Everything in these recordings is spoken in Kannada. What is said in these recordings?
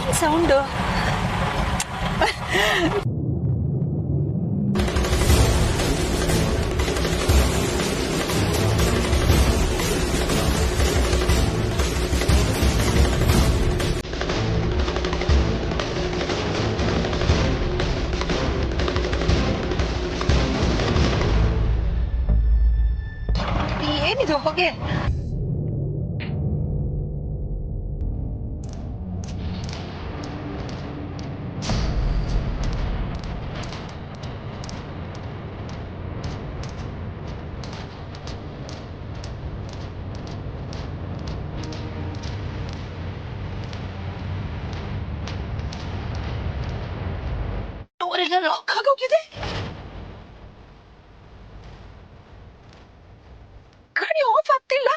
ಏನ್ ಸೌಂಡ್? ಏನಿದು ಹೊಗೆ? ಡೋರೆಲ್ಲ ಲಾಕ್ ಆಗೋಗಿದೆ. ಗಾಡಿ ಆಫ್ ಆಗ್ತಿಲ್ಲ.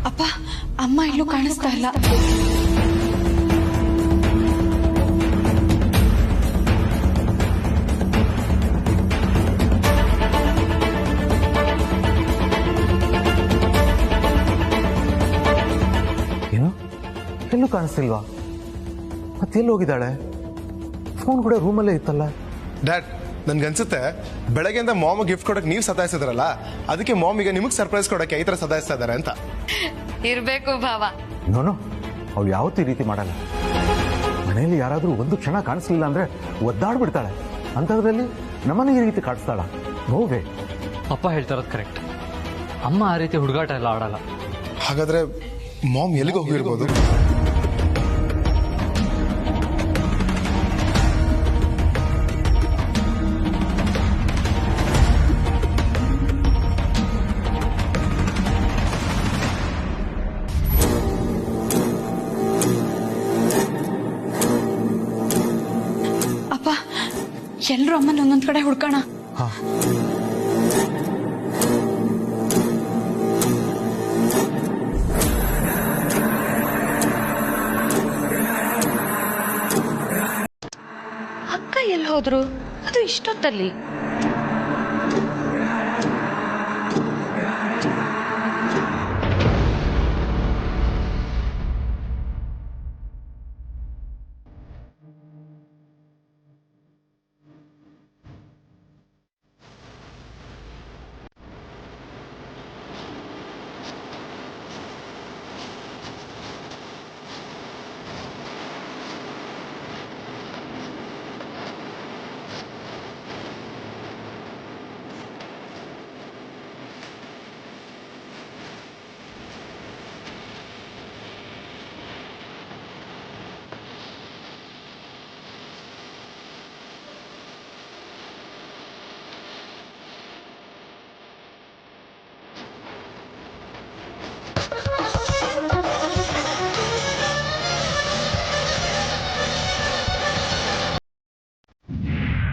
ಅಪ್ಪ, ಅಮ್ಮ ಎಲ್ಲೂ ಕಾಣಿಸ್ತಾ ಇಲ್ಲ. ಏನು ಎಲ್ಲೂ ಕಾಣಿಸ್ತಿಲ್ವಾ? ಮತ್ತೆಲ್ಲಿ ಹೋಗಿದ್ದಾಳೆ? ಫೋನ್ ಕೂಡ ರೂಮಲ್ಲೇ ಇತ್ತಲ್ಲ. ಡ್ಯಾಡ್, ನನ್ಗನ್ಸುತ್ತೆ ಬೆಳಗ್ಗೆಯಿಂದ ಮಾಮ್ ಗಿಫ್ಟ್ ಕೊಡಕ್ಕೆ ನೀವು ಸತಾಯಿಸಿದ್ರಲ್ಲ, ಅದಕ್ಕೆ ಮಾಮ್ ಈಗ ನಿಮಗೆ ಸರ್ಪ್ರೈಸ್ ಕೊಡಕ್ಕೆ ಈ ತರ ಸತಾಯಿಸ್ತಾ ಇದ್ದಾರೆ ಅಂತ. ಇರ್ಬೇಕು ಭಾವ. ನೋನು, ಅವ್ಳು ಯಾವತ್ತೂ ಈ ರೀತಿ ಮಾಡಲ್ಲ. ಮನೆಯಲ್ಲಿ ಯಾರಾದ್ರೂ ಒಂದು ಕ್ಷಣ ಕಾಣಿಸ್ಲಿಲ್ಲ ಅಂದ್ರೆ ಒದ್ದಾಡ್ಬಿಡ್ತಾಳೆ. ಅಂಥದ್ರಲ್ಲಿ ನಮ್ಮನ್ನ ಈ ರೀತಿ ಕಾಡಿಸ್ತಾಳ? ನೋವೇ. ಅಪ್ಪ ಹೇಳ್ತಾರದು ಕರೆಕ್ಟ್. ಅಮ್ಮ ಆ ರೀತಿ ಹುಡುಗಾಟ ಎಲ್ಲ ಆಡಲ್ಲ. ಹಾಗಾದ್ರೆ ಮಾಮ್ ಎಲ್ಲಿಗೆ ಹೋಗಿರ್ಬೋದು? ಅಪ್ಪ, ಎಲ್ರು ಅಮ್ಮನ ಒಂದೊಂದ್ ಕಡೆ ಹುಡ್ಕೋಣ. ಅಕ್ಕ ಎಲ್ಲಿ ಹೋದ್ರು? ಅದು ಇಷ್ಟೊತ್ತಲ್ಲಿ.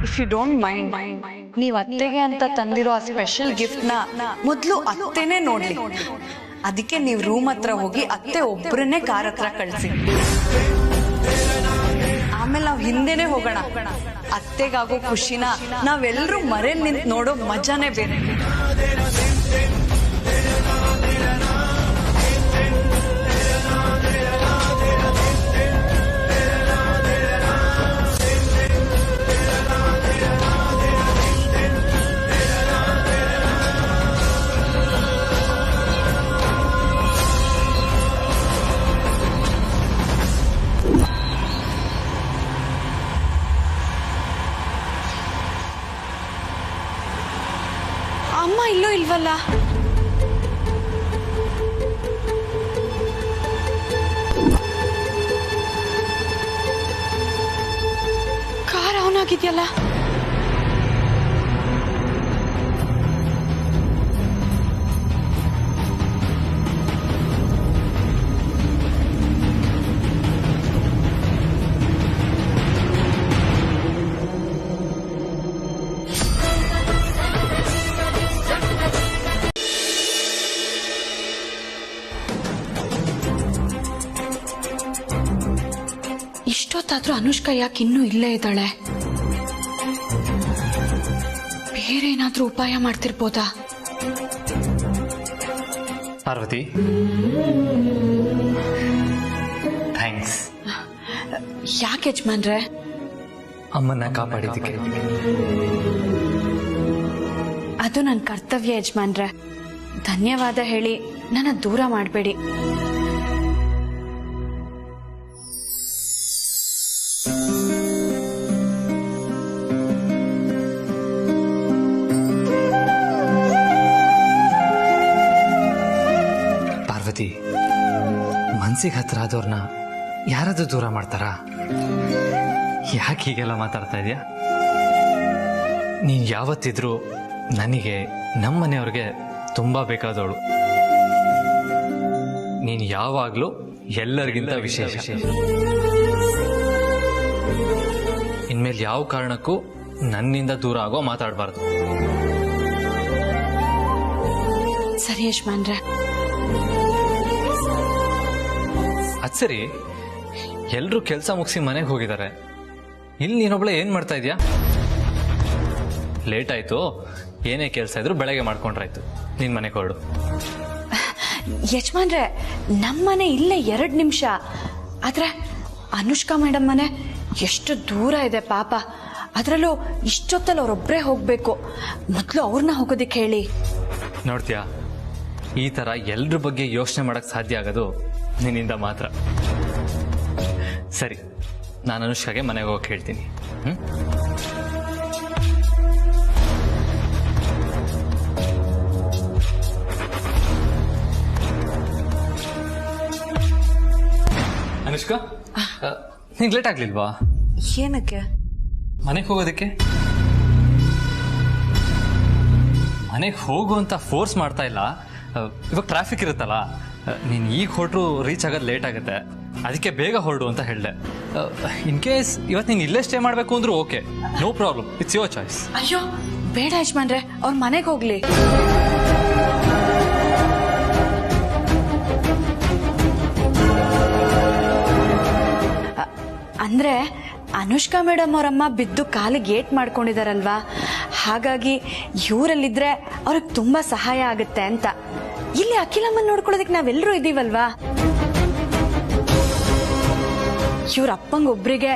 ಇಫ್ ಯು ಡೋಂಟ್ ಮೈಂಡ್, ನೀವ್ ಅತ್ತೆಗೆ ಅಂತ ತಂದಿರೋ ಆ ಸ್ಪೆಷಲ್ ಗಿಫ್ಟ್ ನ ಮೊದ್ಲು ಅತ್ತೆನೇ ನೋಡ್ಲಿ. ಅದಕ್ಕೆ ನೀವ್ ರೂಮ್ ಹತ್ರ ಹೋಗಿ ಅತ್ತೆ ಒಬ್ರನ್ನೇ ಕಾರ್ ಹತ್ರ ಕಳ್ಸಿ. ಆಮೇಲೆ ನಾವ್ ಹಿಂದೆನೆ ಹೋಗೋಣ. ಅತ್ತೆಗಾಗೋ ಖುಷಿನ ನಾವೆಲ್ಲರೂ ಮರೇಲಿ ನಿಂತ್ ನೋಡೋ ಮಜಾನೇ ಬೇರೆ. ಅಮ್ಮ ಇಲ್ಲೂ ಇಲ್ವಲ್ಲ? ಕಾರ್ ಆನ್ ಆಗಿದ್ಯಲ್ಲ? ಇಷ್ಟೊತ್ತಾದ್ರೂ ಅನುಷ್ಕಾ ಯಾಕೆ ಇನ್ನೂ ಇಲ್ಲೇ ಇದ್ದಾಳೆ? ಬೇರೆ ಏನಾದ್ರೂ ಉಪಾಯ ಮಾಡ್ತಿರ್ಬೋದಾ? ಪಾರ್ವತಿ, ಥ್ಯಾಂಕ್ಸ್. ಯಾಕೆ ಯಜಮಾನ್ರೆ? ಅಮ್ಮನ್ನ ಕಾಪಾಡಿದ್ದಕ್ಕೆ. ಅದು ನನ್ನ ಕರ್ತವ್ಯ ಯಜಮಾನ್ರೆ. ಧನ್ಯವಾದ ಹೇಳಿ ನನ್ನ ದೂರ ಮಾಡಬೇಡಿ. ಪಾರ್ವತಿ, ಮನ್ಸಿಗೆ ಹತ್ರ ಆದವ್ರನ್ನ ಯಾರಾದ್ರೂ ದೂರ ಮಾಡ್ತಾರಾ? ಯಾಕೆ ಹೀಗೆಲ್ಲ ಮಾತಾಡ್ತಾ ಇದೆಯಾ? ನೀನ್ ಯಾವತ್ತಿದ್ರೂ ನನಗೆ, ನಮ್ಮ ಮನೆಯವ್ರಿಗೆ ತುಂಬಾ ಬೇಕಾದವಳು. ನೀನು ಯಾವಾಗ್ಲೂ ಎಲ್ಲರಿಗಿಂತ ವಿಶೇಷ. ಇನ್ಮೇಲೆ ಯಾವ ಕಾರಣಕ್ಕೂ ನನ್ನಿಂದ ದೂರ ಆಗೋ ಮಾತಾಡಬಾರ್ದು. ಸರಿ ಯಜಮಾನ್ರೆ. ಅದ್ ಸರಿ, ಎಲ್ರೂ ಕೆಲಸ ಮುಗಿಸಿ ಮನೆಗೆ ಹೋಗಿದ್ದಾರೆ. ಇಲ್ಲಿ ನೀನೊಬ್ಳೆ ಏನ್ ಮಾಡ್ತಾ ಇದೀಯಾ? ಲೇಟ್ ಆಯ್ತು, ಏನೇ ಕೆಲಸ ಇದ್ರು ಬೆಳಗ್ಗೆ ಮಾಡ್ಕೊಂಡ್ರಾಯ್ತು. ನೀನ್ ಮನೆಗೆ ಹೊರಡು. ಯಜಮಾನ್ರೆ, ನಮ್ಮನೆ ಇಲ್ಲೇ 2 ನಿಮಿಷ. ಆದ್ರೆ ಅನುಷ್ಕಾ ಮೇಡಮ್ ಮನೆ ಎಷ್ಟು ದೂರ ಇದೆ ಪಾಪ. ಅದರಲ್ಲೂ ಇಷ್ಟೊತ್ತಲ್ಲಿ ಅವರೊಬ್ಬರೇ ಹೋಗ್ಬೇಕು. ಮೊದಲು ಅವ್ರನ್ನ ಹೋಗೋದಿಕ್ಕೆ ಹೇಳಿ. ನೋಡ್ತೀಯಾ, ಈ ತರ ಎಲ್ರ ಬಗ್ಗೆ ಯೋಚನೆ ಮಾಡಕ್ ಸಾಧ್ಯ ಆಗೋದು ನಿನ್ನಿಂದ ಮಾತ್ರ. ಸರಿ, ನಾನು ಅನುಷ್ಕಾಗೆ ಮನೆಗೆ ಹೋಗಕ್ಕೆ ಹೇಳ್ತೀನಿ. ಅನುಷ್ಕಾ, ನಿಂಗೆ ಲೇಟ್ ಆಗ್ಲಿಲ್ವಾ? ಏನಕ್ಕೆ? ಮನೆಗೆ ಹೋಗೋದಕ್ಕೆ. ಮನೆಗೆ ಹೋಗು ಅಂತ ಫೋರ್ಸ್ ಮಾಡ್ತಾ ಇಲ್ಲ. ಇವಾಗ ಟ್ರಾಫಿಕ್ ಇರುತ್ತಲ್ಲ, ನೀನು ಈಗ ಹೊರಟರು ರೀಚ್ ಆಗೋದು ಲೇಟ್ ಆಗುತ್ತೆ. ಅದಕ್ಕೆ ಬೇಗ ಹೊರಡು ಅಂತ ಹೇಳಿದೆ. ಇನ್ ಕೇಸ್ ಇವತ್ತು ನೀನು ಇಲ್ಲೇ ಸ್ಟೇ ಮಾಡಬೇಕು ಅಂದ್ರೂ okay, no problem, it's your choice. ಅಯ್ಯೋ ಬೇಡ ಯಜಮಾನ್ರೆ, ಅವ್ರ ಮನೆಗೆ ಹೋಗ್ಲಿ. ಅಂದ್ರೆ ಅನುಷ್ಕಾ ಮೇಡಮ್ ಅವರಮ್ಮ ಬಿದ್ದು ಕಾಲಿಗೆ ಏಟ್ ಮಾಡ್ಕೊಂಡಿದಾರಲ್ವಾ, ಹಾಗಾಗಿ ಇವರಲ್ಲಿದ್ರೆ ಅವ್ರಿಗೆ ತುಂಬಾ ಸಹಾಯ ಆಗುತ್ತೆ ಅಂತ. ಇಲ್ಲಿ ಅಖಿಲಮ್ಮನ್ ನೋಡ್ಕೊಳ್ಳೋದಕ್ಕೆ ನಾವೆಲ್ಲರೂ ಇದೀವಲ್ವಾ. ಇವ್ರ ಅಪ್ಪಂಗೊಬ್ರಿಗೆ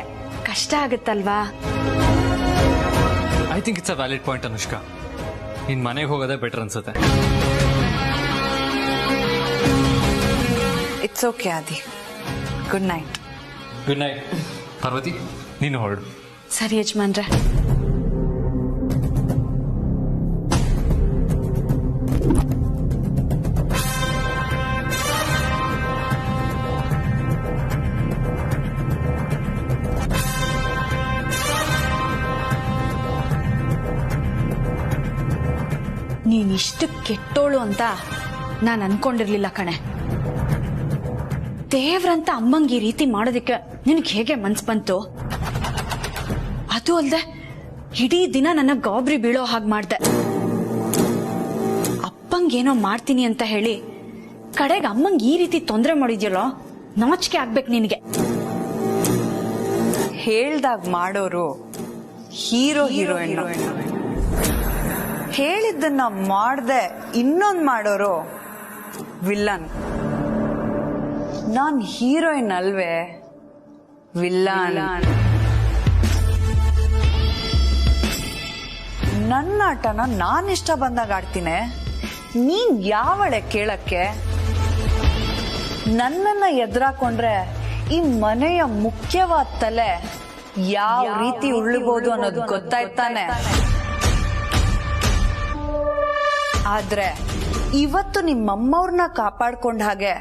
ಕಷ್ಟ ಆಗುತ್ತಲ್ವಾ. I think it's a valid point Anushka. ನೀನ್ ಮನೆಗೆ ಹೋಗೋದೇ ಬೆಟರ್ ಅನ್ಸುತ್ತೆ. It's okay Aadi. Good night. Good night. Parvathi, ನೀನು ಹೊರಡು. ಸರಿ ಯಜಮಾನ್ರೆ. ನೀನಿಷ್ಟು ಕೆಟ್ಟೋಳು ಅಂತ ನಾನು ಅನ್ಕೊಂಡಿರ್ಲಿಲ್ಲ ಕಣೆ. ದೇವ್ರಂತ ಅಮ್ಮಂಗೆ ಈ ರೀತಿ ಮಾಡೋದಕ್ಕೆ ನಿನಗೆ ಹೇಗೆ ಮನ್ಸು ಬಂತು? ಅದು ಅಲ್ದೆ ಇಡೀ ದಿನ ನನ್ನ ಗಾಬರಿ ಬೀಳೋ ಹಾಗೆ ಮಾಡ್ದೆ. ಅಪ್ಪಂಗೇನೋ ಮಾಡ್ತೀನಿ ಅಂತ ಹೇಳಿ ಕಡೆಗೆ ಅಮ್ಮಂಗೆ ಈ ರೀತಿ ತೊಂದರೆ ಮಾಡಿದ್ಯಲ್ಲೋ, ನಾಚಿಕೆ ಆಗ್ಬೇಕು ನಿನಗೆ. ಹೇಳ್ದಾಗ ಮಾಡೋರು ಹೀರೋ ಹೀರೋಯಿನ್, ಹೇಳಿದ್ದನ್ನ ಮಾಡ್ದೆ ಇನ್ನೊಂದ್ ಮಾಡೋರು ವಿಲ್ಲನ್. ನಾನ್ ಹೀರೋಯಿನ್ ಅಲ್ವೇ, ವಿಲ್ಲನ್. ನನ್ನ ಆಟನ ನಾನ್ ಇಷ್ಟ ಬಂದಾಗ ಆಡ್ತೀನಿ. ನೀನ್ ಯಾವಳೆ ಕೇಳಕ್ಕೆ? ನನ್ನನ್ನ ಎದುರಾಕೊಂಡ್ರೆ ಈ ಮನೆಯ ಮುಖ್ಯವಾದ ತಲೆ ಯಾವ ರೀತಿ ಉಳ್ಳಿಬಹುದು ಅನ್ನೋದು ಗೊತ್ತಾಯ್ತಾನೆ. ಆದ್ರೆ ಇವತ್ತು ನಿಮ್ಮಮ್ಮವ್ರನ್ನ ಕಾಪಾಡ್ಕೊಂಡ ಹಾಗೆ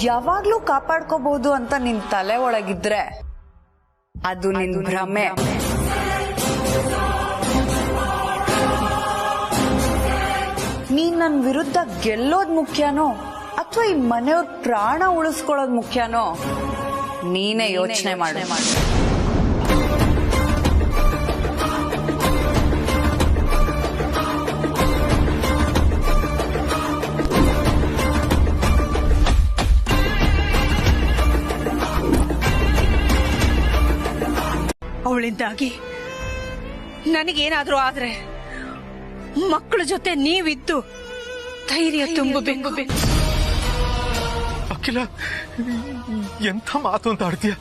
ಯಾವಾಗ್ಲೂ ಕಾಪಾಡ್ಕೋಬಹುದು ಅಂತ ನಿನ್ ತಲೆ ಒಳಗಿದ್ರೆ ಅದು ನಿನ್ ಭ್ರಮೆ. ನೀನ್ ನನ್ ವಿರುದ್ಧ ಗೆಲ್ಲೋದ್ ಮುಖ್ಯನೋ ಅಥವಾ ಈ ಮನೆಯವ್ರ ಪ್ರಾಣ ಉಳಿಸ್ಕೊಳ್ಳೋದ್ ಮುಖ್ಯನೋ ನೀನೇ ಯೋಚನೆ ಮಾಡು. ಮಕ್ಕಳಿದ್ದಾಗಿ ನನಗೇನಾದ್ರೂ ಆದ್ರೆ ಮಕ್ಕಳ ಜೊತೆ ನೀವಿದ್ದು ಧೈರ್ಯ ತುಂಬಬೇಕು. ಅಖಿಲ, ಎಂಥ ಮಾತು ಅಂತ ಆಡ್ತೀಯ?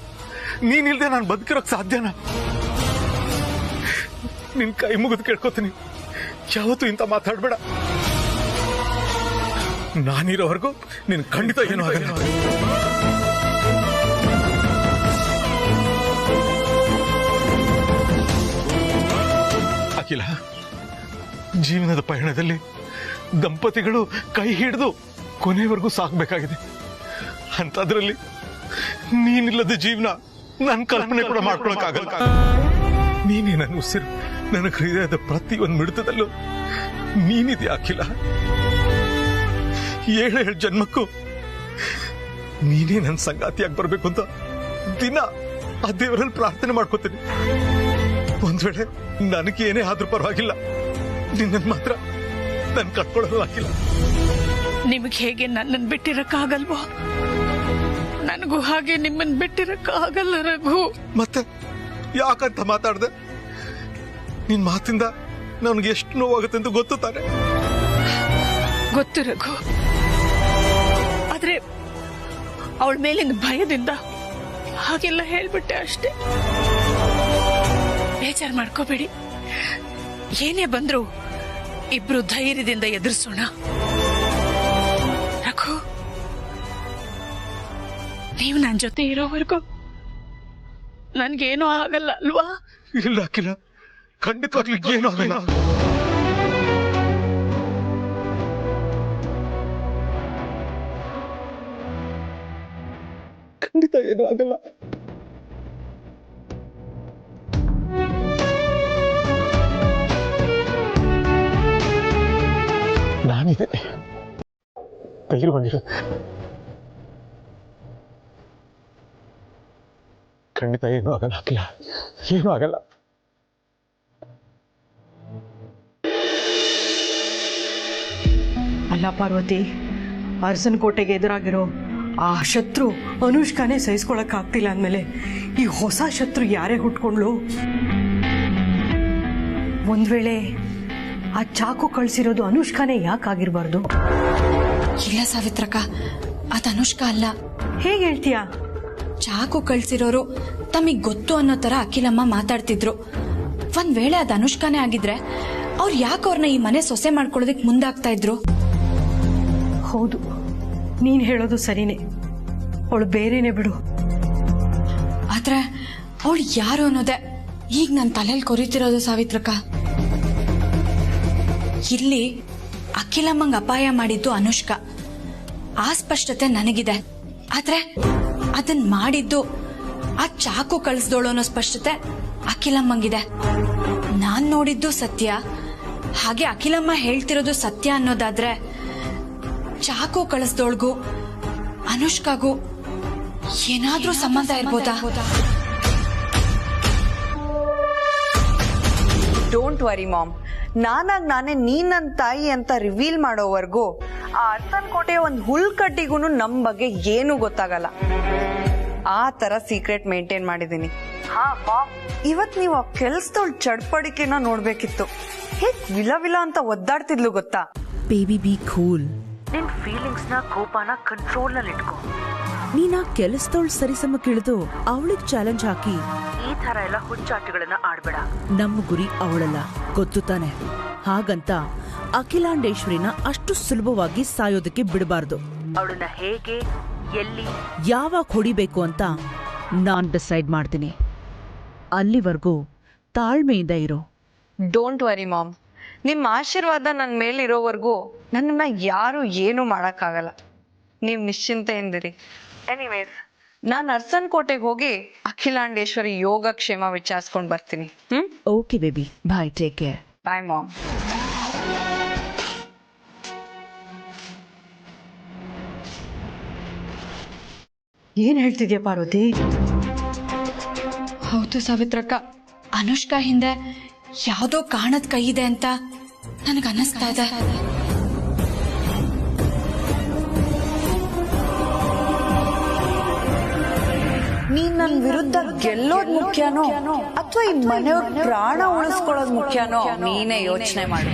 ನೀನಿಲ್ದೆ ನಾನು ಬದುಕಿರೋಕ್ ಸಾಧ್ಯನಾ? ನಿನ್ ಕೈ ಮುಗಿದು ಕೇಳ್ಕೊತೀನಿ, ಯಾವತ್ತೂ ಇಂಥ ಮಾತಾಡ್ಬೇಡ. ನಾನಿರೋವರೆಗೂ ನಿನ್ ಖಂಡಿತ ಏನೂ ಆಗಲ್ಲ. ಅಖಿಲ, ಜೀವನದ ಪಯಣದಲ್ಲಿ ದಂಪತಿಗಳು ಕೈ ಹಿಡಿದು ಕೊನೆವರೆಗೂ ಸಾಕ್ಬೇಕಾಗಿದೆ. ಅಂತದ್ರಲ್ಲಿ ನೀನಿಲ್ಲದ ಜೀವನ ನನ್ನ ಕಲ್ಪನೆ ಕೂಡ ಮಾಡ್ಕೊಳಕ್ಕಾಗಲ್ಲ. ನೀನೇ ನನ್ನ ಉಸಿರು, ನನ್ನ ಹೃದಯದ ಪ್ರತಿಯೊಂದು ಮಿಡಿತದಲ್ಲೂ ನೀನಿದೆ ಅಖಿಲ. 7 ಜನ್ಮಕ್ಕೂ ನೀನೇ ನನ್ನ ಸಂಗಾತಿಯಾಗಿ ಬರ್ಬೇಕು ಅಂತ ದಿನ ಆ ದೇವರಲ್ಲಿ ಪ್ರಾರ್ಥನೆ ಮಾಡ್ಕೋತೀನಿ. ಒಂದ್ ವೇಳೆ ನನಗೇನೇ ಆದ್ರೂ ಪರವಾಗಿಲ್ಲ, ನಿನ್ನನ್ನು ಮಾತ್ರ ನನ್ ಕಟ್ಕೊಳ್ಳೋದು ಹಾಕಿಲ್ಲ. ನಿಮಗೆ ಹೇಗೆ ನನ್ನನ್ನು ಬಿಟ್ಟಿರಕ್ಕಾಗಲ್ವೋ, ನನಗೂ ಹಾಗೆ ನಿಮ್ಮನ್ನು ಬಿಟ್ಟಿರಕ್ಕಾಗಲ್ಲ ರಘು. ಮತ್ತೆ ಯಾಕಂತ ಮಾತಾಡ್ದೆ? ನಿನ್ ಮಾತಿಂದ ನನ್ಗೆ ಎಷ್ಟು ನೋವಾಗುತ್ತೆ ಅಂತ ಗೊತ್ತು ತಾನೆ? ಗೊತ್ತು ರಘು, ಆದ್ರೆ ಅವಳ ಮೇಲಿನ ಭಯದಿಂದ ಹಾಗೆಲ್ಲ ಹೇಳ್ಬಿಟ್ಟೆ ಅಷ್ಟೇ. ಬೇಜಾರು ಮಾಡ್ಕೋಬೇಡಿ, ಏನೇ ಬಂದ್ರು ಇಬ್ರು ಧೈರ್ಯದಿಂದ ಎದುರಿಸೋಣ. ರಘು, ನೀವು ನನ್ನ ಜೊತೆ ಇರೋವರೆಗೂ ನನ್ಗೇನೂ ಆಗಲ್ಲ ಅಲ್ವಾ? ಇಲ್ಲ ಅಖಿಲ, ಖಂಡಿತವಾಗ್ಲೂ ಏನೂ ಆಗಲ್ಲ. ಖಂಡಿತ ಏನೂ ಆಗಲ್ಲ. ನಾನಿದೆ, ಧೈರ್ಯವಾಗಿರು. ಖಂಡಿತ ಏನೂ ಆಗಲ್ಲ ಅಖಿಲ, ಏನೂ ಆಗಲ್ಲ. ಅಲ್ಲ ಪಾರ್ವತಿ, ಅರಸನ ಕೋಟೆಗೆ ಎದುರಾಗಿರೋ ಆ ಶತ್ರು ಅನುಷ್ಕಾನೇ ಸಹಿಸ್ಕೊಳಕ್ಕಾಗ್ತಿಲ್ಲ ಅಂದಮೇಲೆ ಈ ಹೊಸ ಶತ್ರು ಯಾರೇ ಹುಟ್ಕೊಂಡ್ಲು? ಒಂದ್ ವೇಳೆ ಆ ಚಾಕು ಕಳ್ಸಿರೋದು ಅನುಷ್ಕಾನೇ ಯಾಕಾಗಿರ್ಬಾರ್ದು? ಇಲ್ಲ ಸಾವಿತ್ರಕ್ಕ, ಅದು ಅನುಷ್ಕಾ ಅಲ್ಲ. ಹೇಗೆ ಹೇಳ್ತೀಯಾ? ಚಾಕು ಕಳ್ಸಿರೋರು ತಮಗ್ ಗೊತ್ತು ಅನ್ನೋ ತರ ಅಖಿಲಮ್ಮ ಮಾತಾಡ್ತಿದ್ರು. ಒಂದ್ ವೇಳೆ ಅದು ಅನುಷ್ಕಾನೇ ಆಗಿದ್ರೆ ಅವ್ರು ಯಾಕೆ ಅವ್ರನ್ನ ಈ ಮನೆ ಸೊಸೆ ಮಾಡ್ಕೊಳ್ಳೋದಕ್ಕೆ ಮುಂದಾಗ್ತಾ ಇದ್ರು? ಹೌದು, ನೀನ್ ಹೇಳೋದು ಸರಿನೇ. ಅವಳು ಬೇರೆನೆ ಬಿಡು. ಆದ್ರೆ ಅವಳು ಯಾರು ಅನ್ನೋದೇ ಈಗ ನನ್ನ ತಲೆಯಲ್ಲಿ ಕೊರಿತಿರೋದು ಸಾವಿತ್ರಕ್ಕ. ಇಲ್ಲಿ ಅಖಿಲಮ್ಮಂಗ್ ಅಪಾಯ ಮಾಡಿದ್ದು ಅನುಷ್ಕಾ, ಆ ಸ್ಪಷ್ಟತೆ ನನಗಿದೆ. ಆದ್ರೆ ಅದನ್ ಮಾಡಿದ್ದು ಆ ಚಾಕು ಕಳಿಸ್ದೋಳು ಅನ್ನೋ ಸ್ಪಷ್ಟತೆ ಅಖಿಲಮ್ಮಂಗಿದೆ. ನಾನ್ ನೋಡಿದ್ದು ಸತ್ಯ, ಹಾಗೆ ಅಖಿಲಮ್ಮ ಹೇಳ್ತಿರೋದು ಸತ್ಯ ಅನ್ನೋದಾದ್ರೆ ಚಾಕು ಕಳಿಸ್ದೋಳ್ಗೂ ಅನುಷ್ಕಾಗೂ ಏನಾದ್ರೂ ಸಂಬಂಧ ಇರ್ಬೋದಾ? ಡೋಂಟ್ ವರಿ ಮಾಮ್, ನಾನೇ ನೀನ್ ನನ್ ತಾಯಿ ಅಂತ ರಿವೀಲ್ ಮಾಡೋವರೆಗೂ ಆ ಅರ್ಸನ್ ಕೋಟೆಯ ಒಂದ್ ಹುಲ್ಕಟ್ಟಿಗೂ ನಮ್ ಬಗ್ಗೆ ಏನೂ ಗೊತ್ತಾಗಲ್ಲ. ಆ ತರ ಸೀಕ್ರೆಟ್ ಮೇಂಟೈನ್ ಮಾಡಿದೀನಿ. ಹಾ ಮಾಮ್, ಇವತ್ ನೀವು ಆ ಕೆಲ್ಸದೊಳ್ ಚಡ್ಪಡಿಕೆನ ನೋಡ್ಬೇಕಿತ್ತು. ಹೇಗ್ ವಿಲ ಅಂತ ಒದ್ದಾಡ್ತಿದ್ಲು ಗೊತ್ತಾ? Baby B cool. ನಿನ್ ಫೀಲಿಂಗ್ಸ್ ನ ಕೋಪನ ಕಂಟ್ರೋಲ್ ನಲ್ಲಿ ಇಟ್ಕೋ. ನೀನ್ ಆ ಕೆಲಸದೊಳ್ ಸರಿಸಮಕ್ಕಿಳಿದು ಅವಳಿಗೆ ಚಾಲೆಂಜ್ ಹಾಕಿ ಈ ತರ ಎಲ್ಲ ಹುಚ್ಚಾಟಗಳನ್ನ ಆಡ್ಬೇಡ. ನಮ್ಮ ಗುರಿ ಅವಳಲ್ಲ, ಗೊತ್ತು ತಾನೆ? ಹಾಗಂತ ಅಖಿಲಾಂಡೇಶ್ವರಿನ ಅಷ್ಟು ಸುಲಭವಾಗಿ ಸಾಯೋದಕ್ಕೆ ಬಿಡಬಾರ್ದು. ಅವಳನ್ನ ಹೇಗೆ, ಎಲ್ಲಿ, ಯಾವಾಗ ಹೊಡಿಬೇಕು ಅಂತ ನಾನ್ ಡಿಸೈಡ್ ಮಾಡ್ತೀನಿ. ಅಲ್ಲಿವರೆಗೂ ತಾಳ್ಮೆಯಿಂದ ಇರೋ. ಡೋಂಟ್ ವರಿ ಮಾಮ್, ನಿಮ್ಮ ಆಶೀರ್ವಾದ ನನ್ನ ಮೇಲಿರೋವರೆಗೂ ನನ್ನನ್ನ ಯಾರು ಏನು ಮಾಡಕ್ಕಾಗಲ್ಲ. ನೀವು ನಿಶ್ಚಿಂತೆಯಿಂದಿರಿ. ಎನಿವೇಸ್, ನಾನು ಅರ್ಸನ್ ಕೋಟೆಗೆ ಹೋಗಿ ಅಖಿಲಾಂಡೇಶ್ವರಿ ಯೋಗಕ್ಷೇಮ ವಿಚಾರಿಸ್ಕೊಂಡು ಬರ್ತೀನಿ. ಓಕೆ ಬೇಬಿ, ಬಾಯ್, ಟೇಕ್ ಕೇರ್. ಬಾಯ್ ಮಾಮ್. ಏನ್ ಹೇಳ್ತಿದ್ಯಾ ಪಾರ್ವತಿ? ಹೌದು ಸಾವಿತ್ರಕ್ಕ, ಅನುಷ್ಕಾ ಹಿಂದೆ ಯಾವುದೋ ಕಾಣದ ಕೈ ಇದೆ ಅಂತ ನನಗನ್ನಿಸ್ತಾ ಇದೆ. ನೀನ್ ನನ್ನ ವಿರುದ್ಧ ಗೆಲ್ಲೋದ್ ಮುಖ್ಯನೋ ಅಥವಾ ಈ ಮನೆಯವ್ರ ಪ್ರಾಣ ಉಳಿಸ್ಕೊಳ್ಳೋದ್ ಮುಖ್ಯನೋ ನೀನೇ ಯೋಚನೆ ಮಾಡು.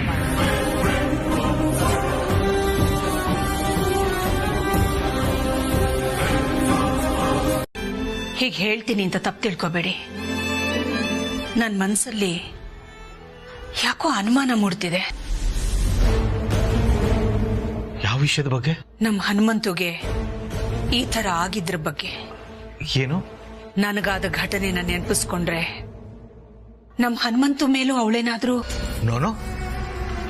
ಹೀಗೆ ಹೇಳ್ತೀನಿ ಅಂತ ತಪ್ಪು ತಿಳ್ಕೊಬೇಡಿ. ನನ್ನ ಮನಸ್ಸಲ್ಲಿ ಯಾಕೋ ಅನುಮಾನ ಮೂಡ್ತಿದೆ. ಯಾವ ವಿಷಯದ ಬಗ್ಗೆ? ನಮ್ಮ ಹನುಮಂತುಗೆ ಈ ತರ ಆಗಿದ್ರ ಬಗ್ಗೆ. ಏನು? ನನಗಾದ ಘಟನೆನ ನೆನಪಿಸ್ಕೊಂಡ್ರೆ ನಮ್ಮ ಹನುಮಂತು ಮೇಲೂ ಅವಳೇನಾದ್ರೂ. ನೋನೋ,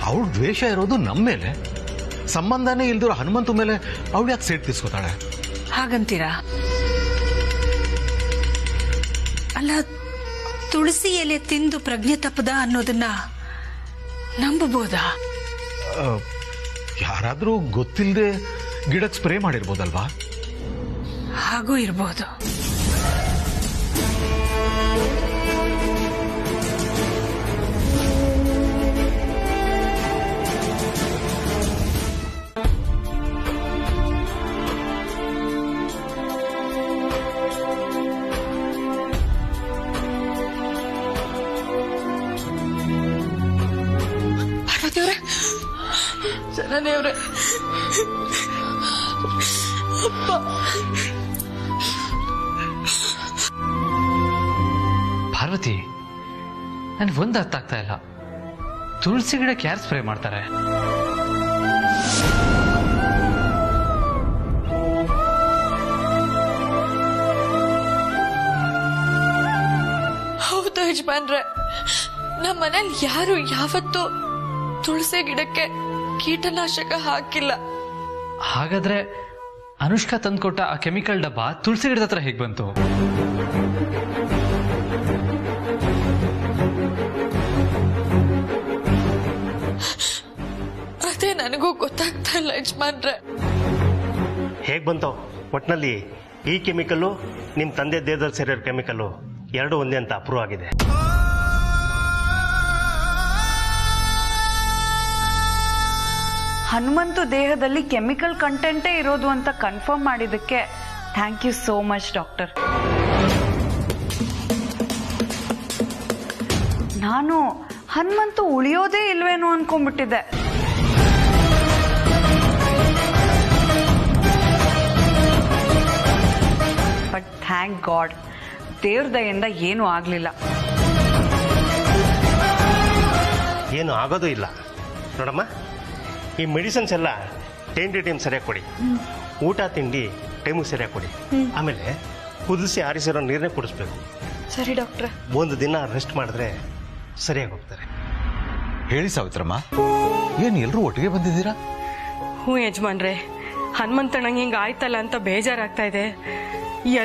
ಅವಳ ದ್ವೇಷ ಇರೋದು ನಮ್ಮ ಮೇಲೆ, ಸಂಬಂಧನೇ ಇಲ್ದಿರೋ ಹನುಮಂತು ಮೇಲೆ ಅವಳು ಯಾಕೆ ಸೇಟ್ ತೀಸ್ಕೊತಾಳೆ? ಹಾಗಂತೀರಾ? ಅಲ್ಲ, ತುಳಸಿ ಎಲೆ ತಿಂದು ಪ್ರಜ್ಞೆ ತಪ್ಪದ ಅನ್ನೋದನ್ನ ನಂಬಬಹುದಾ? ಯಾರಾದ್ರೂ ಗೊತ್ತಿಲ್ಲದೆ ಗಿಡಕ್ಕೆ ಸ್ಪ್ರೇ ಮಾಡಿರ್ಬೋದಲ್ವಾ? ಹಾಗೂ ಇರಬಹುದು. ಜನನಿಯವ್ರೆ, ಪಾರ್ವತಿ, ನನ್ಗೆ ಒಂದು ಅರ್ಥ ಆಗ್ತಾ ಇಲ್ಲ. ತುಳಸಿ ಗಿಡಕ್ಕೆ ಯಾರು ಸ್ಪ್ರೇ ಮಾಡ್ತಾರೆ? ಹೌದು ಯಜಮಾನ್ರೆ, ನಮ್ಮ ಮನೇಲಿ ಯಾರು ಯಾವತ್ತೂ ತುಳಸಿ ಗಿಡಕ್ಕೆ ಕೀಟನಾಶಕ ಹಾಕಿಲ್ಲ. ಹಾಗಾದ್ರೆ ಅನುಷ್ಕಾ ತಂದ್ಕೊಟ್ಟ ಆ ಕೆಮಿಕಲ್ ಡಬ್ಬ ತುಳಸಿ ಗಿಡದ ಹತ್ರ ಹೇಗೆ ಬಂತು? ಅದೇ ನನಗೂ ಗೊತ್ತಾಗ್ತಾ ಇಲ್ಲ ಯಜಮಾನ್ರೆ. ಹೇಗ್ ಬಂತೋ ಒಟ್ನಲ್ಲಿ ಈ ಕೆಮಿಕಲ್ಲು ನಿಮ್ ತಂದೆ ದೇಹದಲ್ಲಿ ಸೇರಿರೋ ಕೆಮಿಕಲ್ಲು ಎರಡು ಒಂದೇ ಅಂತ ಅಪ್ರೂವ್ ಆಗಿದೆ. ಹನುಮಂತು ದೇಹದಲ್ಲಿ ಕೆಮಿಕಲ್ ಕಂಟೆಂಟೇ ಇರೋದು ಅಂತ ಕನ್ಫರ್ಮ್ ಮಾಡಿದ್ದಕ್ಕೆ thank you so much doctor. ನಾನು ಹನುಮಂತು ಉಳಿಯೋದೇ ಇಲ್ವೇನೋ ಅನ್ಕೊಂಡ್ಬಿಟ್ಟಿದ್ದೆ. ಬಟ್ ಥ್ಯಾಂಕ್ ಗಾಡ್, ದೇವ್ರ ದಯೆಯಿಂದ ಏನೂ ಆಗ್ಲಿಲ್ಲ. ಏನು ಆಗೋದು ಇಲ್ಲ ನೋಡಮ್ಮ. ಈ ಮೆಡಿಸಿನ್ಸ್ ಎಲ್ಲ ಟೈಮ್ ಟು ಟೈಮ್ ಸರಿಯಾಗಿ ಕೊಡಿ. ಊಟ ತಿಂಡಿ ಟೈಮಿಗೆ ಸರಿಯಾಗಿ ಕೊಡಿ. ಆಮೇಲೆ ಕುದಿಸಿ ಆರಿಸಿರೋ ನೀರನ್ನೇ ಕುಡಿಸ್ಬೇಕು. ಸರಿ ಡಾಕ್ಟ್ರೆ. ಒಂದು ದಿನ ರೆಸ್ಟ್ ಮಾಡಿದ್ರೆ ಸರಿಯಾಗಿ ಹೋಗ್ತಾರೆ. ಹೇಳಿ ಸಾವಿತ್ರಮ್ಮ, ಏನ್ ಎಲ್ರೂ ಒಟ್ಟಿಗೆ ಬಂದಿದ್ದೀರಾ? ಹ್ಞೂ ಯಜಮಾನ್ರೆ, ಹನುಮಂತಣ್ಣಂಗೆ ಹಿಂಗೆ ಆಯ್ತಲ್ಲ ಅಂತ ಬೇಜಾರಾಗ್ತಾ ಇದೆ.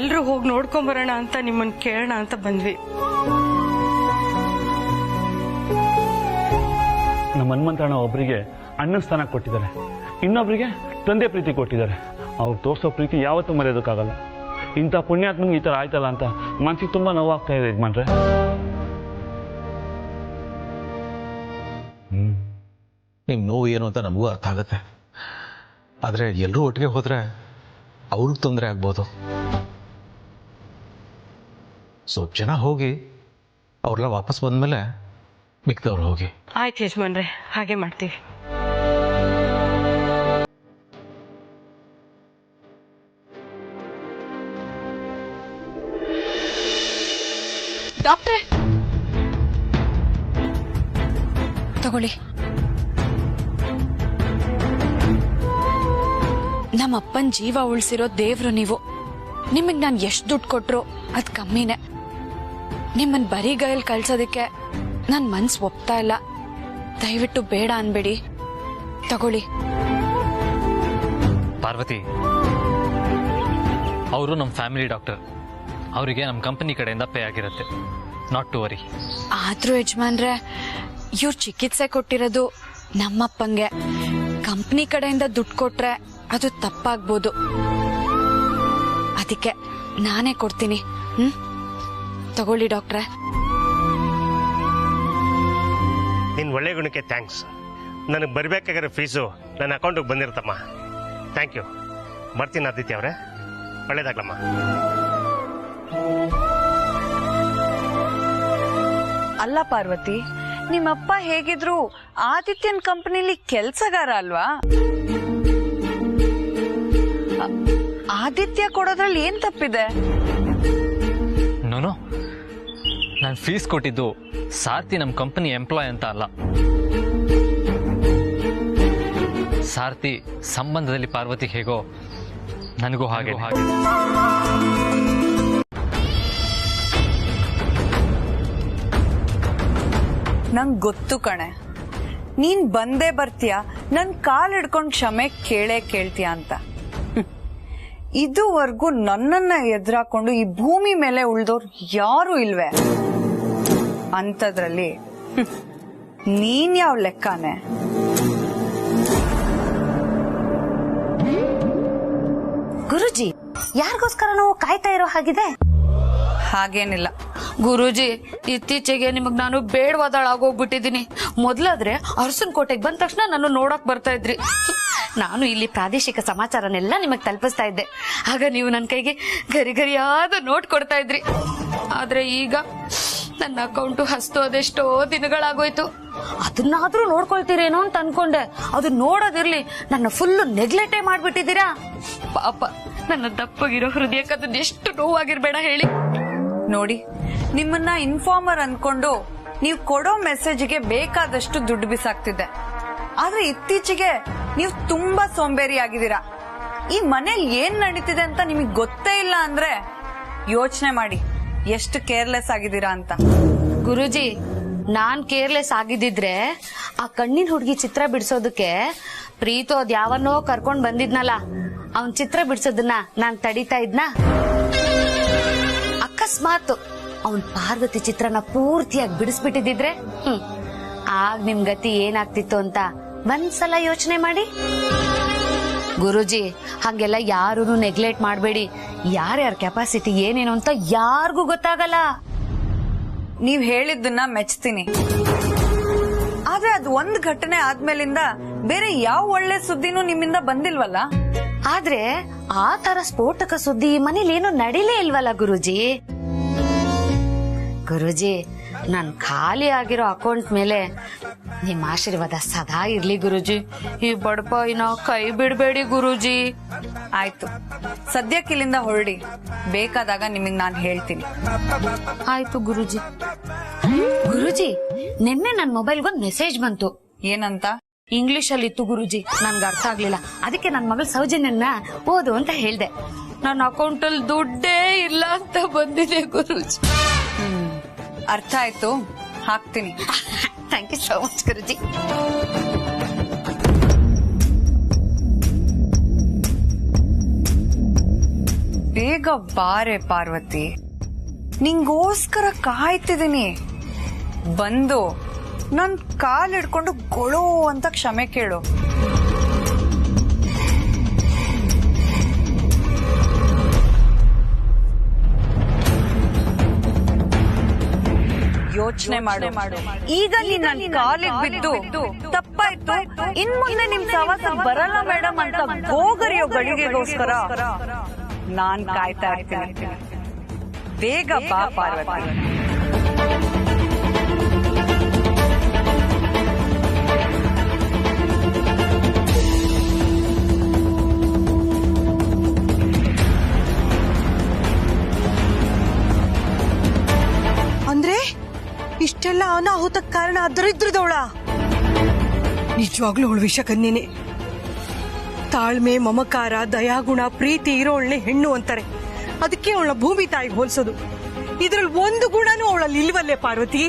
ಎಲ್ರೂ ಹೋಗಿ ನೋಡ್ಕೊಂಬರೋಣ ಅಂತ ನಿಮ್ಮನ್ನು ಕೇಳೋಣ ಅಂತ ಬಂದ್ವಿ. ನಮ್ಮ ಹನುಮಂತಣ್ಣ ಒಬ್ಬರಿಗೆ ಅಣ್ಣನ ಸ್ಥಾನ ಕೊಟ್ಟಿದ್ದಾರೆ, ಇನ್ನೊಬ್ಬರಿಗೆ ತಂದೆ ಪ್ರೀತಿ ಕೊಟ್ಟಿದ್ದಾರೆ. ಅವ್ರು ತೋರಿಸೋ ಪ್ರೀತಿ ಯಾವತ್ತೂ ಮರೆಯೋದಕ್ಕಾಗಲ್ಲ. ಇಂಥ ಪುಣ್ಯಾತ್ಮಂಗೆ ಈ ಥರ ಆಯ್ತಲ್ಲ ಅಂತ ಮನಸ್ಸಿಗೆ ತುಂಬ ನೋವಾಗ್ತಾ ಇದೆ ಯಜಮಾನ್ರೆ. ನಿಮ್ ನೋವು ಏನು ಅಂತ ನಮಗೂ ಅರ್ಥ ಆಗುತ್ತೆ. ಆದರೆ ಎಲ್ಲರೂ ಒಟ್ಟಿಗೆ ಹೋದ್ರೆ ಅವ್ರಿಗೆ ತೊಂದರೆ ಆಗ್ಬೋದು. ಸ್ವಲ್ಪ ಜನ ಹೋಗಿ ಅವ್ರೆಲ್ಲ ವಾಪಸ್ ಬಂದ್ಮೇಲೆ ಮಿಕ್ದವ್ರು ಹೋಗಿ. ಆಯ್ತು ಯಜಮಾನ್ರೆ, ಹಾಗೆ ಮಾಡ್ತೀವಿ. ಡಾಕ್ಟ್ರೆ ತಗೊಳ್ಳಿ. ನಮ್ಮಪ್ಪನ ಜೀವ ಉಳಿಸಿರೋ ದೇವ್ರು ನೀವು. ನಿಮಗ್ ನಾನು ಎಷ್ಟು ದುಡ್ಡು ಕೊಟ್ರು ಅದ್ ಕಮ್ಮಿನೇ. ನಿಮ್ಮನ್ ಬರಿಗೈಯಲ್ಲಿ ಕಳ್ಸೋದಕ್ಕೆ ನನ್ ಮನ್ಸು ಒಪ್ತಾ ಇಲ್ಲ. ದಯವಿಟ್ಟು ಬೇಡ ಅನ್ಬೇಡಿ, ತಗೊಳ್ಳಿ. ಪಾರ್ವತಿ, ಅವರು ನಮ್ಮ ಫ್ಯಾಮಿಲಿ ಡಾಕ್ಟರ್. ಅವರಿಗೆ ನಮ್ಮ ಕಂಪನಿ ಕಡೆಯಿಂದ ಪೇ ಆಗಿರುತ್ತೆ. Not to worry. ಆದ್ರೂ ಯಜಮಾನ್ರೆ, ಇವ್ರು ಚಿಕಿತ್ಸೆ ಕೊಟ್ಟಿರೋದು ನಮ್ಮಪ್ಪಂಗೆ. ಕಂಪ್ನಿ ಕಡೆಯಿಂದ ದುಡ್ಡು ಕೊಟ್ರೆ ಅದು ತಪ್ಪಾಗ್ಬೋದು. ಅದಕ್ಕೆ ನಾನೇ ಕೊಡ್ತೀನಿ. ತಗೊಳ್ಳಿ ಡಾಕ್ಟ್ರೆ. ನಿನ್ನ ಒಳ್ಳೆ ಗುಣಕ್ಕೆ ಥ್ಯಾಂಕ್ಸ್. ನನಗೆ ಬರಬೇಕಾಗಿರೋ ಫೀಸು ನನ್ನ ಅಕೌಂಟಿಗೆ ಬಂದಿರುತ್ತಮ್ಮ. Thank you. ಬರ್ತೀನಿ ಆದಿತ್ಯ ಅವರೇ, ಒಳ್ಳೇದಾಗ್ಲಮ್ಮ. ಅಲ್ಲ ಪಾರ್ವತಿ, ನಿಮ್ಮಪ್ಪ ಹೇಗಿದ್ರು ಆದಿತ್ಯನ್ ಕಂಪನಿಲಿ ಕೆಲ್ಸಗಾರ ಅಲ್ವಾ? ಆದಿತ್ಯ ಕೊಡೋದ್ರಲ್ಲಿ ಏನ್ ತಪ್ಪಿದೆ? ನೋನು, ನಾನು ಫೀಸ್ ಕೊಟ್ಟಿದ್ದು ಸಾರ್ಥಿ ನಮ್ಮ ಕಂಪನಿ ಎಂಪ್ಲಾಯ್ ಅಂತ ಅಲ್ಲ. ಸಾರ್ಥಿ ಸಂಬಂಧದಲ್ಲಿ ಪಾರ್ವತಿ ಹೇಗೋ ನನಗೂ ಹಾಗೆ. ನಂಗ್ ಗೊತ್ತು ಕಣೆ, ನೀನ್ ಬಂದೇ ಬರ್ತೀಯ, ನನ್ ಕಾಲ್ ಹಿಡ್ಕೊಂಡ್ ಕ್ಷಮೆ ಕೇಳ್ತೀಯ ಅಂತ. ಇದುವರೆಗೂ ನನ್ನನ್ನ ಎದುರಾಕೊಂಡು ಈ ಭೂಮಿ ಮೇಲೆ ಉಳ್ದವ್ರು ಯಾರು ಇಲ್ವೇ? ಅಂತದ್ರಲ್ಲಿ ನೀನ್ ಯಾವ ಲೆಕ್ಕನೆ? ಗುರುಜಿ, ಯಾರಿಗೋಸ್ಕರ ನಾವು ಕಾಯ್ತಾ ಇರೋ ಹಾಗಿದೆ? ಹಾಗೇನಿಲ್ಲ ಗುರೂಜಿ, ಇತ್ತೀಚೆಗೆ ನಿಮಗ್ ನಾನು ಬೇಡವಾದಳಾಗೋಗ್ಬಿಟ್ಟಿದೀನಿ. ಮೊದ್ಲಾದ್ರೆ ಅರಸನ್ ಕೋಟೆಗೆ ಬಂದ ತಕ್ಷಣ ನಾನು ನೋಡಕ್ ಬರ್ತಾ ಇದ್ರಿ. ನಾನು ಇಲ್ಲಿ ಪ್ರಾದೇಶಿಕ ಸಮಾಚಾರನೆಲ್ಲ ನಿಮಗ್ ತಲುಪಿಸ್ತಾ ಇದ್ದೆ. ಆಗ ನೀವು ನನ್ನ ಕೈಗೆ ಗರಿಗರಿಯಾದ ನೋಟ್ ಕೊಡ್ತಾ ಇದ್ರಿ. ಆದ್ರೆ ಈಗ ನನ್ನ ಅಕೌಂಟು ಹಸ್ತು ಅದೆಷ್ಟೋ ದಿನಗಳಾಗೋಯ್ತು. ಅದನ್ನಾದ್ರೂ ನೋಡ್ಕೊಳ್ತೀರೇನೋ ಅಂತ ಅನ್ಕೊಂಡೆ. ಅದು ನೋಡೋದಿರ್ಲಿ, ನನ್ನ ಫುಲ್ ನೆಗ್ಲೆಕ್ಟೇ ಮಾಡ್ಬಿಟ್ಟಿದ್ದೀರಾ. ಪಾಪ, ನನ್ನ ದಪ್ಪಗಿರೋ ಹೃದಯಕ್ಕೆ ಅದನ್ನ ಎಷ್ಟು ನೋವಾಗಿರ್ಬೇಡ ಹೇಳಿ. ನೋಡಿ, ನಿಮ್ಮನ್ನ ಇನ್ಫಾರ್ಮರ್ ಅನ್ಕೊಂಡು ನೀವು ಕೊಡೋ ಮೆಸೇಜ್ಗೆ ಬೇಕಾದಷ್ಟು ದುಡ್ಡು ಬಿಸಾಕ್ತಿದ್ದೆ. ಆದ್ರೆ ಇತ್ತೀಚೆಗೆ ನೀವು ತುಂಬಾ ಸೋಂಬೇರಿ ಆಗಿದ್ದೀರಾ. ಈ ಮನೇಲಿ ಏನ್ ನಡೀತಿದೆ ಅಂತ ನಿಮಗ್ ಗೊತ್ತೇ ಇಲ್ಲ ಅಂದ್ರೆ ಯೋಚನೆ ಮಾಡಿ ಎಷ್ಟು ಕೇರ್ಲೆಸ್ ಆಗಿದ್ದೀರಾ ಅಂತ. ಗುರುಜಿ, ನಾನ್ ಕೇರ್ಲೆಸ್ ಆಗಿದ್ದಿದ್ರೆ ಆ ಕಣ್ಣಿನ ಹುಡುಗಿ ಚಿತ್ರ ಬಿಡಿಸೋದಕ್ಕೆ ಪ್ರೀತು ಅದ್ ಯಾವನ್ನೋ ಕರ್ಕೊಂಡ್ ಬಂದಿದ್ನಲ್ಲ, ಅವನ್ ಚಿತ್ರ ಬಿಡಿಸೋದನ್ನ ನಾನ್ ತಡೀತಾ ಇದ್ನ? ಅಕಸ್ಮಾತ್ ಅವನ್ ಪಾರ್ವತಿ ಚಿತ್ರನ ಪೂರ್ತಿಯಾಗಿ ಬಿಡಿಸ್ಬಿಟ್ಟಿದ್ರೆ ಆಗ ನಿಮ್ ಗತಿ ಏನಾಗ್ತಿತ್ತು ಅಂತ ಒಂದ್ಸಲ ಯೋಚನೆ ಮಾಡಿ. ಗುರುಜಿ, ಹಂಗೆಲ್ಲ ಯಾರು ನೆಗ್ಲೆಕ್ಟ್ ಮಾಡಬೇಡಿ. ಯಾರ್ಯಾರ ಕೆಪಾಸಿಟಿ ಏನೇನು ಅಂತ ಯಾರಿಗೂ ಗೊತ್ತಾಗಲ್ಲ. ನೀವ್ ಹೇಳಿದ್ದನ್ನ ಮೆಚ್ತೀನಿ, ಆದ್ರೆ ಅದು ಒಂದ್ ಘಟನೆ ಆದ್ಮೇಲಿಂದ ಬೇರೆ ಯಾವ ಒಳ್ಳೆ ಸುದ್ದಿನೂ ನಿಮ್ಮಿಂದ ಬಂದಿಲ್ವಲ್ಲ. ಆದ್ರೆ ಆ ತರ ಸ್ಫೋಟಕ ಸುದ್ದಿ ಮನೇಲಿ ಏನು ನಡೀಲೇ ಇಲ್ವಲ್ಲ ಗುರುಜಿ. ಗುರುಜಿ, ನನ್ ಖಾಲಿ ಆಗಿರೋ ಅಕೌಂಟ್ ಮೇಲೆ ನಿಮ್ ಆಶೀರ್ವಾದ ಸದಾ ಇರ್ಲಿ ಗುರುಜಿ. ಈ ಬಡಪಾಯಿನ ಕೈ ಬಿಡ್ಬೇಡಿ ಗುರುಜಿ. ಆಯ್ತು, ಸದ್ಯಕ್ಕಿಲ್ಲಿಂದ ಹೊರಡಿ. ಬೇಕಾದಾಗ ನಿಮಗ್ ನಾನ್ ಹೇಳ್ತೀನಿ. ಆಯ್ತು ಗುರುಜಿ. ಗುರುಜಿ, ನಿನ್ನೆ ನನ್ ಮೊಬೈಲ್ಗೊಂದ್ ಮೆಸೇಜ್ ಬಂತು. ಏನಂತ? ಇಂಗ್ಲಿಷ್ ಅಲ್ಲಿ ಇತ್ತು ಗುರುಜಿ, ನನ್ಗೆ ಅರ್ಥ ಆಗ್ಲಿಲ್ಲ. ಅದಕ್ಕೆ ನನ್ ಮಗಳ ಸೌಜನ್ಯನ ಓದು ಅಂತ ಹೇಳ್ದೆ. ನನ್ನ ಅಕೌಂಟ್ ಅಲ್ಲಿ ದುಡ್ಡೇ ಇಲ್ಲ ಅಂತ ಬಂದಿದೆ ಗುರುಜಿ. ಅರ್ಥ ಆಯ್ತು, ಹಾಕ್ತೀನಿ. ಥ್ಯಾಂಕ್ ಯು ಸೋ ಮಚ್ ಗುರುಜಿ. ಬೇಗ ಬಾರೆ ಪಾರ್ವತಿ, ನಿಂಗೋಸ್ಕರ ಕಾಯ್ತಿದ್ದೀನಿ. ಬಂದು ನನ್ ಕಾಲ್ ಹಿಡ್ಕೊಂಡು ಗೊಳೋ ಅಂತ ಕ್ಷಮೆ ಕೇಳು. ಯೋಚನೆ ಮಾಡು. ಈಗ ನೀನ್ ನನ್ ಕಾಲಿಗೆ ಬಿದ್ದು ತಪ್ಪಾಯ್ತು, ಇನ್ ಮುಂದೆ ನಿಮ್ ಸವಾಸ ಬರಲ್ಲ ಮೇಡಮ್ ಅಂತ ಗೋಗರಿಯೋ ಗಳಿಗೆಗೋಸ್ಕರ ನಾನ್ ಕಾಯ್ತಾ ಇರ್ತೀನಿ. ಬೇಗ ಬಾ ಪಾರ್ವತಿ. ಅಂದ್ರೆ ಇಷ್ಟೆಲ್ಲ ಅನಾಹುತಕ್ಕೆ ಕಾರಣ ದರಿದ್ರದವಳ? ನಿಜವಾಗ್ಲೂ ಅವಳ ವಿಷ ಕನ್ನೇನೆ. ತಾಳ್ಮೆ, ಮಮಕಾರ, ದಯಾಗುಣ, ಪ್ರೀತಿ ಇರೋಳ್ನೆ ಹೆಣ್ಣು ಅಂತಾರೆ. ಅದಕ್ಕೆ ಅವಳ ಭೂಮಿ ತಾಯಿಗೆ ಹೋಲಿಸೋದು. ಇದ್ರಲ್ಲಿ ಒಂದು ಗುಣನೂ ಅವಳಲ್ಲಿ ಇಲ್ವಲ್ಲೇ ಪಾರ್ವತಿ?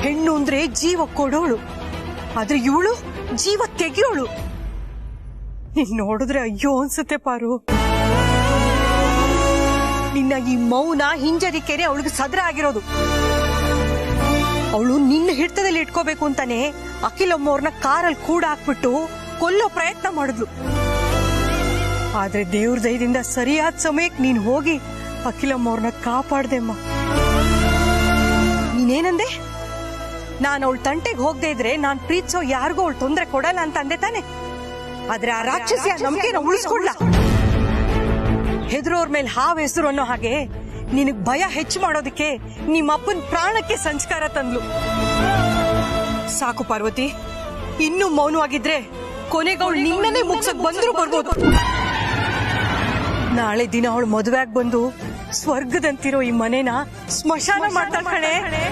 ಹೆಣ್ಣು ಅಂದ್ರೆ ಜೀವ ಕೊಡೋಳು, ಆದ್ರೆ ಇವಳು ಜೀವ ತೆಗಿಯೋಳು. ನೀನ್ ನೋಡಿದ್ರೆ ಅಯ್ಯೋ ಅನ್ಸುತ್ತೆ ಪಾರು. ನಿನ್ನ ಈ ಮೌನ, ಹಿಂಜರಿಕೆನೆ ಅವಳಿಗೆ ಸದ್ರ ಆಗಿರೋದು. ಅವಳು ನಿನ್ನ ಹಿಡಿತದಲ್ಲಿ ಇಟ್ಕೋಬೇಕು ಅಂತಾನೆ ಅಖಿಲಮ್ಮವ್ರನ್ನ ಕಾರಲ್ಲಿ ಕೂಡ ಹಾಕ್ಬಿಟ್ಟು ಕೊಲ್ಲೋ ಪ್ರಯತ್ನ ಮಾಡಿದ್ಲು. ಆದ್ರೆ ದೇವ್ರ ದಯದಿಂದ ಸರಿಯಾದ ಸಮಯಕ್ಕೆ ನೀನ್ ಹೋಗಿ ಅಖಿಲಮ್ಮವ್ರನ್ನ ಕಾಪಾಡ್ದೆಮ್ಮ. ನೀನೇನಂದೆ? ನಾನು ಅವಳ ತಂಟೆಗೆ ಹೋಗದೆ ಇದ್ರೆ ನಾನ್ ಪ್ರೀತಿಸೋ ಯಾರಿಗೂ ಅವಳು ತೊಂದರೆ ಕೊಡಲ್ಲ ಅಂತ ಅಂದೆ ತಾನೆ. ಆದ್ರೆ ಆ ರಾಕ್ಷಸಿಯ ನಂಬಿಕೆನ ಉಳಿಸ್ಕೊಡ್ಲ. ಹೆದರೋರ್ ಮೇಲೆ ಹಾವ್ ಹೆಸರು ಅನ್ನೋ ಹಾಗೆ ನಿನಗ್ ಭಯ ಹೆಚ್ಚು ಮಾಡೋದಕ್ಕೆ ನಿಮ್ಮ ಅಪ್ಪನ ಪ್ರಾಣಕ್ಕೆ ಸಂಸ್ಕಾರ ತಂದ್ಲು. ಸಾಕು ಪಾರ್ವತಿ, ಇನ್ನೂ ಮೌನವಾಗಿದ್ರೆ ಕೊನೆಗವಳು ನಿನ್ನನ್ನೇ ಮುಗ್ಸಕ್ ಬಂದ್ರು ಬರ್ಬೋದು. ನಾಳೆ ದಿನ ಅವಳು ಮದುವೆಯಾಗಿ ಬಂದು ಸ್ವರ್ಗದಂತಿರೋ ಈ ಮನೇನ ಸ್ಮಶಾನ ಮಾಡ್ತಾಳೆ ಕಣೆ.